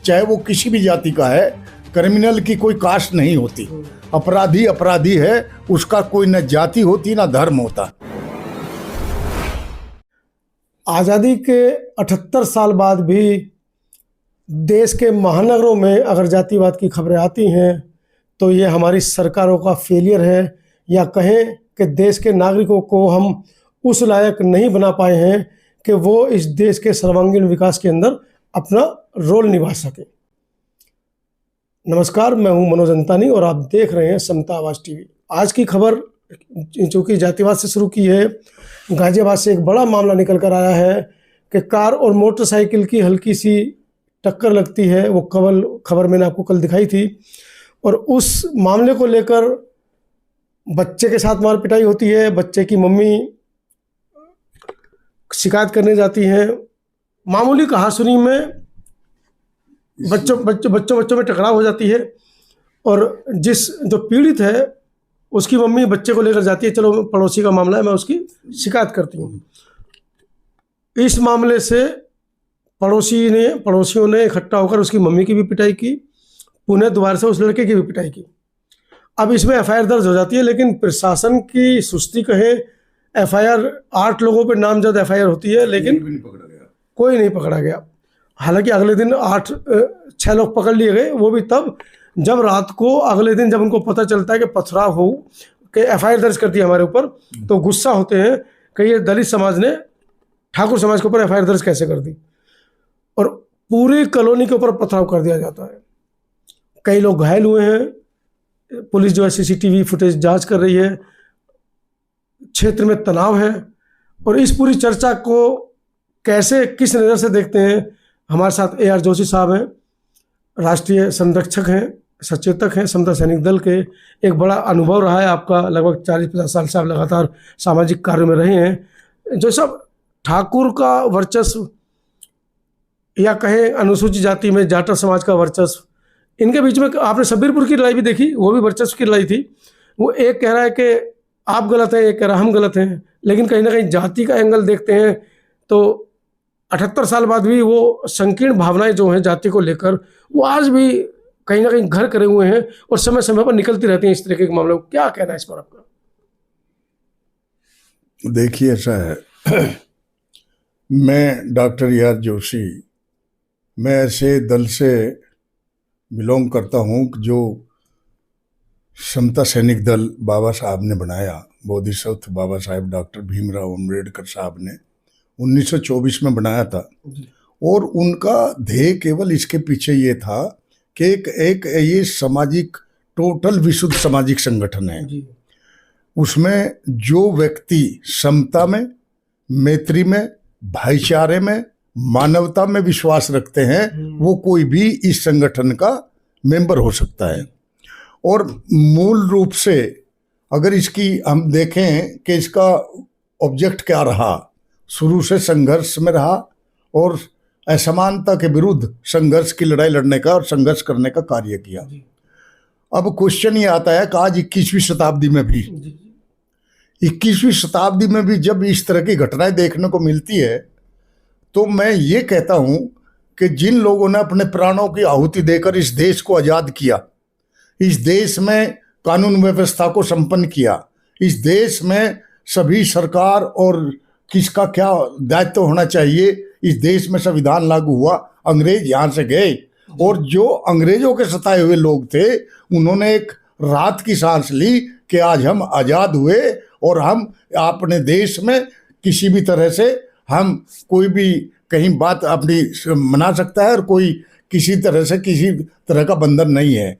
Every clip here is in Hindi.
चाहे वो किसी भी जाति का है। क्रिमिनल की कोई कास्ट नहीं होती। अपराधी अपराधी है, उसका कोई न जाति होती ना धर्म होता। आज़ादी के 78 साल बाद भी देश के महानगरों में अगर जातिवाद की खबरें आती हैं तो ये हमारी सरकारों का फेलियर है, या कहें कि देश के नागरिकों को हम उस लायक नहीं बना पाए हैं कि वो इस देश के सर्वांगीण विकास के अंदर अपना रोल निभा सके। नमस्कार, मैं हूं मनोज अंतानी और आप देख रहे हैं समता आवाज़ टीवी। आज की खबर चूँकि जातिवाद से शुरू की है, गाजियाबाद से एक बड़ा मामला निकल कर आया है कि कार और मोटरसाइकिल की हल्की सी टक्कर लगती है। वो खबर मैंने आपको कल दिखाई थी, और उस मामले को लेकर बच्चे के साथ मार पिटाई होती है। बच्चे की मम्मी शिकायत करने जाती हैं। मामूली कहासुनी में बच्चों में टकराव हो जाती है, और जो पीड़ित है उसकी मम्मी बच्चे को लेकर जाती है, चलो पड़ोसी का मामला है, मैं उसकी शिकायत करती हूँ। इस मामले से पड़ोसियों ने इकट्ठा होकर उसकी मम्मी की भी पिटाई की, पुनः दोबारा से उस लड़के की भी पिटाई की। अब इसमें एफआईआर दर्ज हो जाती है, लेकिन प्रशासन की सुस्ती कहे, एफआईआर 8 लोगों पर नामजद एफआईआर होती है, लेकिन कोई नहीं पकड़ा गया। हालांकि अगले दिन 6 लोग पकड़ लिए गए, वो भी तब जब रात को अगले दिन जब उनको पता चलता है कि पथराव हो के एफआईआर दर्ज कर दी हमारे ऊपर, तो गुस्सा होते हैं कि ये दलित समाज ने ठाकुर समाज के ऊपर एफआईआर दर्ज कैसे कर दी, और पूरी कॉलोनी के ऊपर पथराव कर दिया जाता है। कई लोग घायल हुए हैं। पुलिस जो है सीसीटीवी फुटेज जांच कर रही है। क्षेत्र में तनाव है, और इस पूरी चर्चा को कैसे किस नज़र से देखते हैं, हमारे साथ AR जोशी साहब हैं, राष्ट्रीय संरक्षक हैं, सचेतक हैं, समता सैनिक दल के। एक बड़ा अनुभव रहा है आपका, लगभग 40-50 साल से आप लगातार सामाजिक कार्यों में रहे हैं। जो सब ठाकुर का वर्चस्व, या कहें अनुसूचित जाति में जाटव समाज का वर्चस्व, इनके बीच में आपने सबीरपुर की लड़ाई भी देखी, वो भी वर्चस्व की लड़ाई थी। वो एक कह रहा है कि आप गलत हैं, एक कह रहा हम गलत हैं, लेकिन कहीं ना कहीं जाति का एंगल देखते हैं तो 78 साल बाद भी वो संकीर्ण भावनाएं जो हैं जाति को लेकर, वो आज भी कहीं ना कहीं घर करे हुए हैं, और समय समय पर निकलती रहती हैं इस तरीके के मामले। क्या कहना है इस पर आपका? देखिए, ऐसा है, मैं डॉक्टर AR जोशी, मैं ऐसे दल से बिलोंग करता हूँ जो समता सैनिक दल बाबा साहब ने बनाया, बोधिसत्व बाबा साहेब डॉक्टर भीमराव अम्बेडकर साहब ने 1924 में बनाया था। और उनका ध्येय केवल इसके पीछे ये था कि एक ये सामाजिक, टोटल विशुद्ध सामाजिक संगठन है। उसमें जो व्यक्ति समता में, मैत्री में, भाईचारे में, मानवता में विश्वास रखते हैं, वो कोई भी इस संगठन का मेंबर हो सकता है। और मूल रूप से अगर इसकी हम देखें कि इसका ऑब्जेक्ट क्या रहा, शुरू से संघर्ष में रहा, और असमानता के विरुद्ध संघर्ष की लड़ाई लड़ने का और संघर्ष करने का कार्य किया। अब क्वेश्चन ये आता है कि आज 21वीं शताब्दी में भी 21वीं शताब्दी में भी जब इस तरह की घटनाएं देखने को मिलती है, तो मैं ये कहता हूँ कि जिन लोगों ने अपने प्राणों की आहुति देकर इस देश को आज़ाद किया, इस देश में कानून व्यवस्था को संपन्न किया, इस देश में सभी सरकार और किसका क्या दायित्व होना चाहिए, इस देश में संविधान लागू हुआ, अंग्रेज यहाँ से गए, और जो अंग्रेजों के सताए हुए लोग थे उन्होंने एक राहत की सांस ली कि आज हम आज़ाद हुए, और हम अपने देश में किसी भी तरह से हम कोई भी कहीं बात अपनी मना सकता है, और कोई किसी तरह का बंधन नहीं है।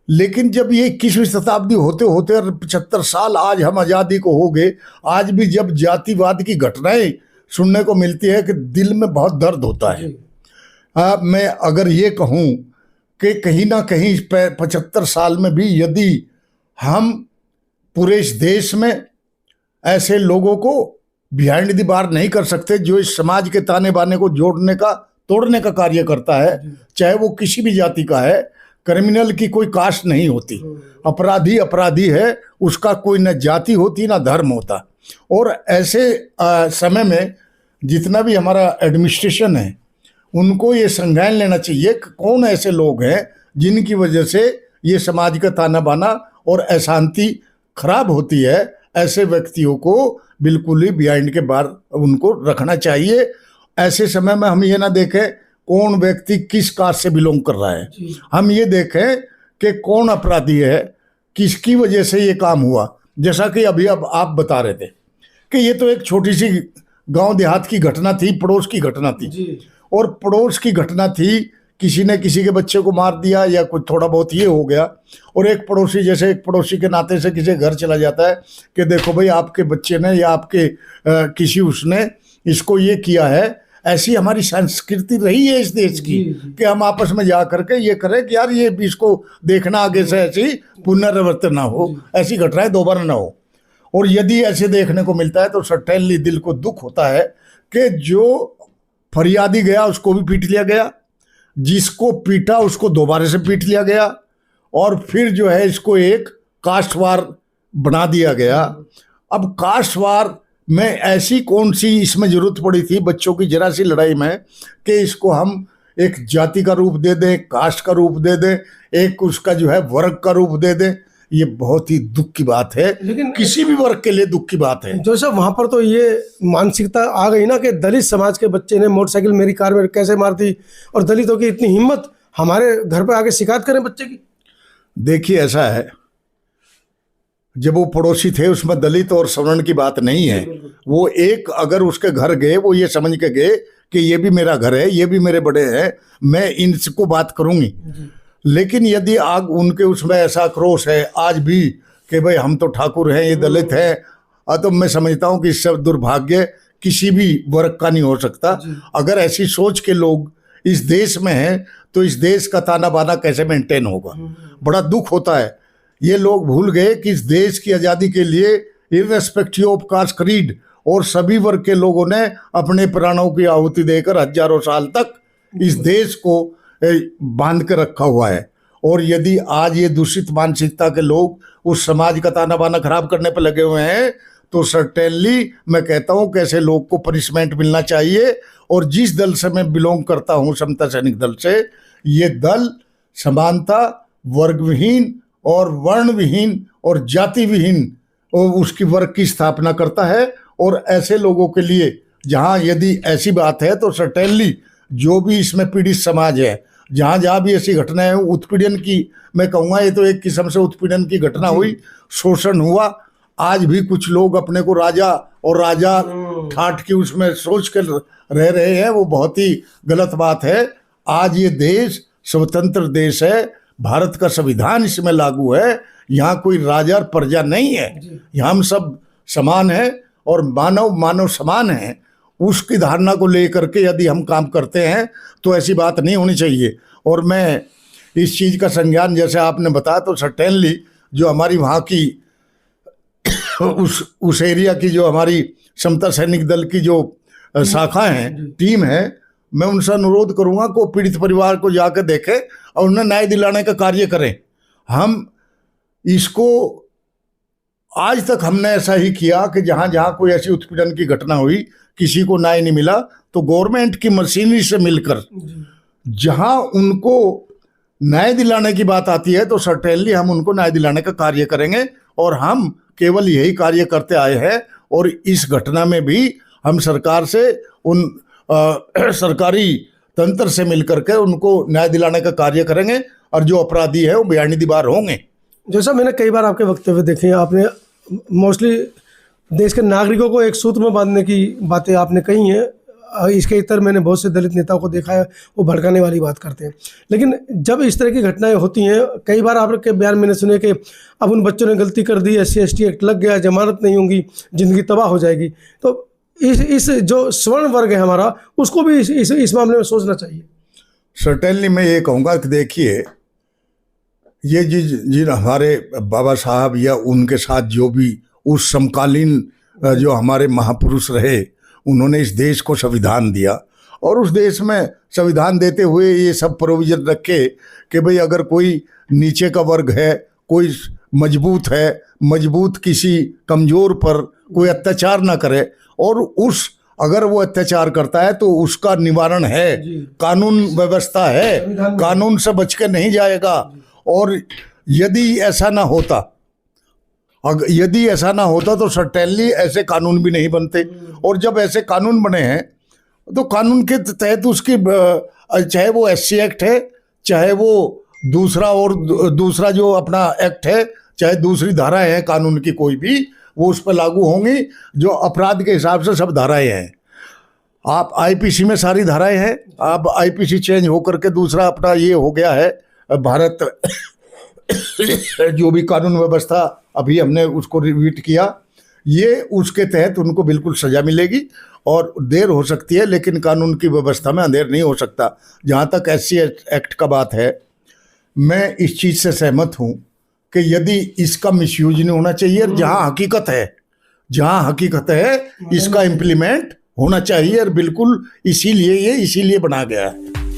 लेकिन जब ये 21वीं शताब्दी होते होते और 75 साल आज हम आज़ादी को हो गए, आज भी जब जातिवाद की घटनाएं सुनने को मिलती है कि दिल में बहुत दर्द होता है। मैं अगर ये कहूँ कि कहीं ना कहीं 75 साल में भी यदि हम पूरे इस देश में ऐसे लोगों को बिहाइंड द बार नहीं कर सकते जो इस समाज के ताने बाने को तोड़ने का कार्य करता है, चाहे वो किसी भी जाति का है। क्रिमिनल की कोई कास्ट नहीं होती। अपराधी अपराधी है, उसका कोई न जाति होती ना धर्म होता। और ऐसे समय में जितना भी हमारा एडमिनिस्ट्रेशन है उनको ये संज्ञान लेना चाहिए कि कौन ऐसे लोग हैं जिनकी वजह से ये समाज का ताना बाना और अशांति खराब होती है। ऐसे व्यक्तियों को बिल्कुल ही बिहाइंड के बाहर उनको रखना चाहिए। ऐसे समय में हम ये ना देखें कौन व्यक्ति किस कास्ट से बिलोंग कर रहा है, हम ये देखें कि कौन अपराधी है, किसकी वजह से ये काम हुआ। जैसा कि अभी अब आप बता रहे थे कि ये तो एक छोटी सी गांव देहात की घटना थी, पड़ोस की घटना थी, और पड़ोस की घटना थी, किसी ने किसी के बच्चे को मार दिया या कुछ थोड़ा बहुत ये हो गया, और एक पड़ोसी जैसे एक पड़ोसी के नाते से किसी घर चला जाता है कि देखो भाई आपके बच्चे ने या आपके किसी उसने इसको ये किया है। ऐसी हमारी संस्कृति रही है इस देश की कि हम आपस में जा करके ये करें कि यार ये इसको देखना आगे से ऐसी पुनरावृत्ति ना हो, ऐसी घटनाएं दोबारा ना हो। और यदि ऐसे देखने को मिलता है तो सर्टेनली दिल को दुख होता है कि जो फरियादी गया उसको भी पीट लिया गया, जिसको पीटा उसको दोबारा से पीट लिया गया, और फिर जो है इसको एक कास्टवार बना दिया गया। अब कास्टवार में ऐसी कौन सी इसमें जरूरत पड़ी थी बच्चों की जरा सी लड़ाई में कि इसको हम एक जाति का रूप दे दें, कास्ट का रूप दे दें, एक उसका जो है वर्ग का रूप दे दें। ये बहुत ही दुख की बात है, लेकिन किसी भी वर्ग के लिए दुख की बात है। जो सब वहाँ पर तो ये मानसिकता आ गई ना कि दलित समाज के बच्चे ने मोटरसाइकिल मेरी कार में कैसे मार दी, और दलितों की इतनी हिम्मत हमारे घर पे आके शिकायत करें बच्चे की। देखिए ऐसा है, जब वो पड़ोसी थे उसमें दलित और सवर्ण की बात नहीं है। वो एक अगर उसके घर गए वो ये समझ के गए कि ये भी मेरा घर है, ये भी मेरे बड़े हैं, मैं इनको बात करूंगी। लेकिन यदि आग उनके उसमें ऐसा आक्रोश है आज भी कि भाई हम तो ठाकुर हैं, ये दलित है, तो मैं समझता हूँ कि इससे दुर्भाग्य किसी भी वर्ग का नहीं हो सकता। अगर ऐसी सोच के लोग इस देश में हैं तो इस देश का ताना बाना कैसे मेंटेन होगा। बड़ा दुख होता है, ये लोग भूल गए कि इस देश की आज़ादी के लिए इररेस्पेक्टिव ऑफ कास्ट क्रीड और सभी वर्ग के लोगों ने अपने प्राणों की आहुति देकर हजारों साल तक इस देश को बांध कर रखा हुआ है। और यदि आज ये दूषित मानसिकता के लोग उस समाज का ताना बाना खराब करने पर लगे हुए हैं तो सर्टेनली मैं कहता हूँ कि ऐसे लोग को पनिशमेंट मिलना चाहिए। और जिस दल से मैं बिलोंग करता हूँ, समता सैनिक दल से, ये दल समानता, वर्ग विहीन और वर्ण विहीन और जाति विहीन उसकी वर्ग की स्थापना करता है। और ऐसे लोगों के लिए जहाँ यदि ऐसी बात है तो सर्टेनली जो भी इसमें पीड़ित समाज है, जहाँ जहाँ भी ऐसी घटनाएं हैं, उत्पीड़न की मैं कहूँगा ये तो एक किस्म से उत्पीड़न की घटना हुई, शोषण हुआ। आज भी कुछ लोग अपने को राजा और राजा ठाट की उसमें सोच कर रह रहे हैं, वो बहुत ही गलत बात है। आज ये देश स्वतंत्र देश है, भारत का संविधान इसमें लागू है, यहाँ कोई राजा और प्रजा नहीं है, यहाँ हम सब समान हैं और मानव मानव समान हैं। उसकी धारणा को लेकर के यदि हम काम करते हैं तो ऐसी बात नहीं होनी चाहिए। और मैं इस चीज़ का संज्ञान जैसे आपने बताया तो सर्टेनली जो हमारी वहाँ की उस एरिया की जो हमारी समता सैनिक दल की जो शाखा हैं, टीम है, मैं उनसे अनुरोध करूँगा कि पीड़ित परिवार को जाकर देखें और उन्हें न्याय दिलाने का कार्य करें। हम इसको आज तक हमने ऐसा ही किया कि जहाँ जहाँ कोई ऐसी उत्पीड़न की घटना हुई, किसी को न्याय नहीं मिला, तो गवर्नमेंट की मशीनरी से मिलकर जहाँ उनको न्याय दिलाने की बात आती है तो सर्टेनली हम उनको न्याय दिलाने का कार्य करेंगे। और हम केवल यही कार्य करते आए हैं। और इस घटना में भी हम सरकार से उन सरकारी तंत्र से मिलकर के उनको न्याय दिलाने का कार्य करेंगे और जो अपराधी है वो बेआईनी दीवार होंगे। जैसा मैंने कई बार आपके वक्तव्य देखे हैं, आपने मोस्टली देश के नागरिकों को एक सूत्र में बांधने की बातें आपने कही हैं। इसके इतर मैंने बहुत से दलित नेताओं को देखा है, वो भड़काने वाली बात करते हैं। लेकिन जब इस तरह की घटनाएं होती हैं, कई बार आपके बयान मैंने सुने कि अब उन बच्चों ने गलती कर दी, SC/ST एक्ट लग गया, जमानत नहीं होगी, ज़िंदगी तबाह हो जाएगी। तो इस जो स्वर्ण वर्ग है हमारा, उसको भी इस मामले में सोचना चाहिए। सर्टेनली मैं ये कहूँगा कि देखिए, ये जिन हमारे बाबा साहब या उनके साथ जो भी उस समकालीन जो हमारे महापुरुष रहे, उन्होंने इस देश को संविधान दिया और उस देश में संविधान देते हुए ये सब प्रोविजन रखे कि भाई अगर कोई नीचे का वर्ग है, कोई मजबूत है, मजबूत किसी कमज़ोर पर कोई अत्याचार ना करे। और उस अगर वो अत्याचार करता है तो उसका निवारण है, जी। कानून व्यवस्था है, संविधान में। कानून से बच के नहीं जाएगा। और यदि ऐसा ना होता, यदि ऐसा ना होता तो सर्टेनली ऐसे कानून भी नहीं बनते। और जब ऐसे कानून बने हैं तो कानून के तहत उसकी चाहे वो SC एक्ट है, चाहे वो दूसरा जो अपना एक्ट है, चाहे दूसरी धाराएं हैं कानून की कोई भी, वो उस पर लागू होंगी। जो अपराध के हिसाब से सब धाराएं हैं। आप IPC में सारी धाराएं हैं। अब IPC चेंज होकर के दूसरा अपना ये हो गया है भारत जो भी कानून व्यवस्था अभी हमने उसको रिवीट किया, ये उसके तहत उनको बिल्कुल सजा मिलेगी। और देर हो सकती है लेकिन कानून की व्यवस्था में अंधेर नहीं हो सकता। जहाँ तक SC एक्ट का बात है, मैं इस चीज़ से सहमत हूँ कि यदि इसका मिसयूज नहीं होना चाहिए। जहाँ हकीकत है इसका इम्प्लीमेंट होना चाहिए। और बिल्कुल इसीलिए बना गया है।